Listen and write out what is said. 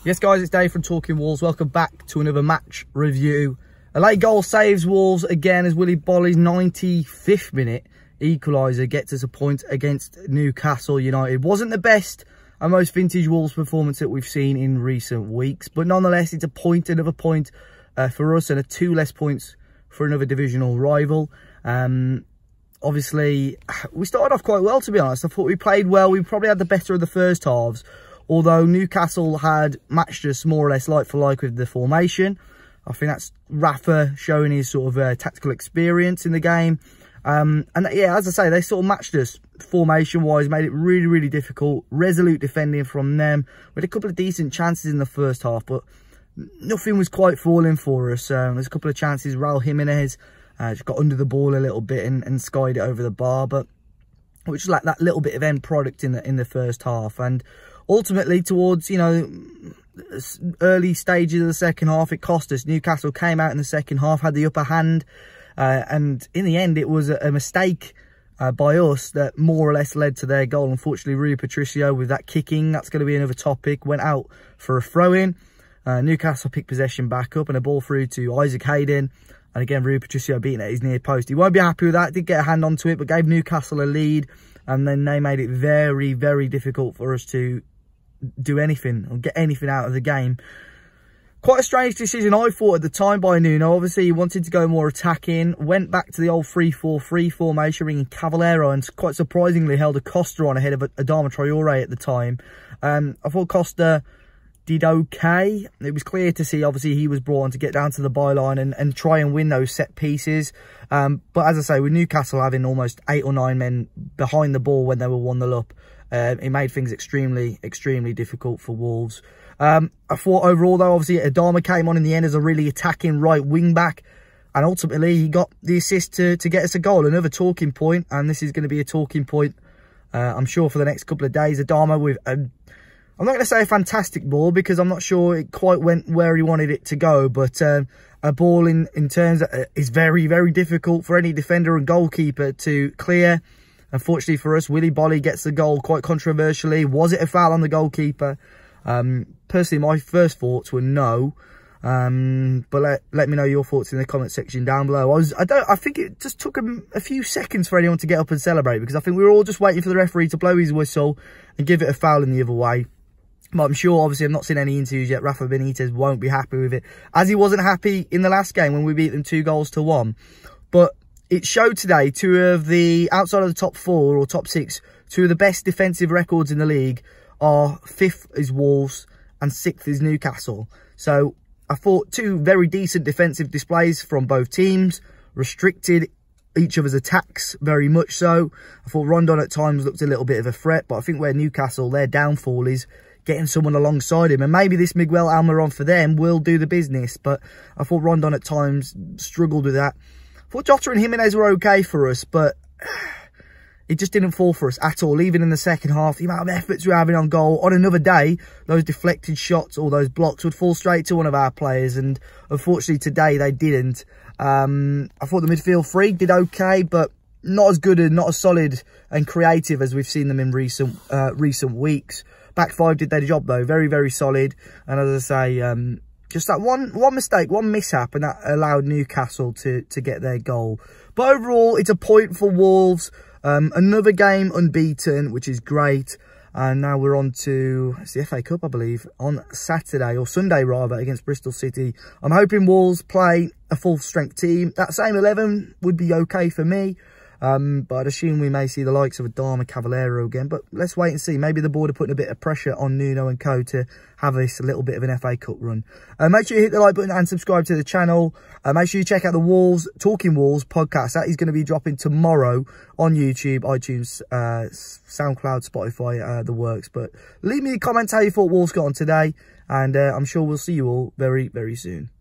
Yes guys, it's Dave from Talking Wolves. Welcome back to another match review. A late goal saves Wolves again as Willy Boly's 95th minute equaliser gets us a point against Newcastle United. Wasn't the best and most vintage Wolves performance that we've seen in recent weeks, but nonetheless it's a point, another point for us, and a 2 less points for another divisional rival. Obviously we started off quite well, to be honest. I thought we played well. We probably had the better of the first halves, although Newcastle had matched us more or less like for like with the formation. I think that's Rafa showing his sort of tactical experience in the game. And yeah, as I say, they sort of matched us formation-wise, made it really, really difficult. Resolute defending from them. We had a couple of decent chances in the first half, but nothing was quite falling for us. There's a couple of chances. Raul Jimenez just got under the ball a little bit and skied it over the bar, but which is like that little bit of end product in the first half. And ultimately, towards, you know, early stages of the second half, it cost us. Newcastle came out in the second half, had the upper hand, and in the end, it was a mistake by us that more or less led to their goal. Unfortunately, Rui Patricio with that kicking, that's going to be another topic, went out for a throw-in. Newcastle picked possession back up and a ball through to Isaac Hayden. And again, Rui Patricio beating at his near post. He won't be happy with that. Did get a hand onto it, but gave Newcastle a lead. And then they made it very, very difficult for us to do anything or get anything out of the game. Quite a strange decision, I thought, at the time by Nuno. Obviously, he wanted to go more attacking. Went back to the old 3-4-3 formation, bringing Cavallero, and quite surprisingly held Acosta on ahead of Adama Traore at the time. I thought Costa did okay. It was clear to see, obviously, he was brought on to get down to the byline and try and win those set pieces. But as I say, with Newcastle having almost 8 or 9 men behind the ball when they were 1-0 up, it made things extremely, extremely difficult for Wolves. I thought overall, though, obviously, Adama came on in the end as a really attacking right wing back. And ultimately, he got the assist to get us a goal. Another talking point, and this is going to be a talking point, I'm sure, for the next couple of days. Adama with I'm not going to say a fantastic ball, because I'm not sure it quite went where he wanted it to go. But a ball in terms that is very, very difficult for any defender and goalkeeper to clear. Unfortunately for us, Willy Boly gets the goal quite controversially. Was it a foul on the goalkeeper? Personally, my first thoughts were no. But let me know your thoughts in the comment section down below. I think it just took a few seconds for anyone to get up and celebrate, because I think we were all just waiting for the referee to blow his whistle and give it a foul in the other way. But I'm sure, obviously, I've not seen any interviews yet. Rafa Benitez won't be happy with it, as he wasn't happy in the last game when we beat them 2-1. But it showed today two of the, outside of the top 4 or top 6, two of the best defensive records in the league are 5th is Wolves and 6th is Newcastle. So I thought 2 very decent defensive displays from both teams, restricted each other's attacks very much so. I thought Rondon at times looked a little bit of a threat, but I think where Newcastle, their downfall is getting someone alongside him, and maybe this Miguel Almiron for them will do the business. But I thought Rondon at times struggled with that. I thought Jota and Jimenez were okay for us, but it just didn't fall for us at all. Even in the second half, the amount of efforts we were having on goal, on another day, those deflected shots or those blocks would fall straight to one of our players, and unfortunately today they didn't. I thought the midfield three did okay, but not as good and not as solid and creative as we've seen them in recent weeks. Back 5 did their job though, very, very solid. And as I say, just that one mistake, one mishap, and that allowed Newcastle to get their goal. But overall, it's a point for Wolves. Another game unbeaten, which is great. And now we're on to, it's the FA Cup, I believe, on Saturday, or Sunday rather, against Bristol City. I'm hoping Wolves play a full-strength team. That same 11 would be okay for me. But I'd assume we may see the likes of Adama Cavallero again. But let's wait and see. Maybe the board are putting a bit of pressure on Nuno and co to have this a little bit of an FA Cup run. Make sure you hit the like button and subscribe to the channel. Make sure you check out the Talking Wolves podcast. That is going to be dropping tomorrow on YouTube, iTunes, SoundCloud, Spotify, the works. But leave me a comment how you thought Wolves got on today. And I'm sure we'll see you all very, very soon.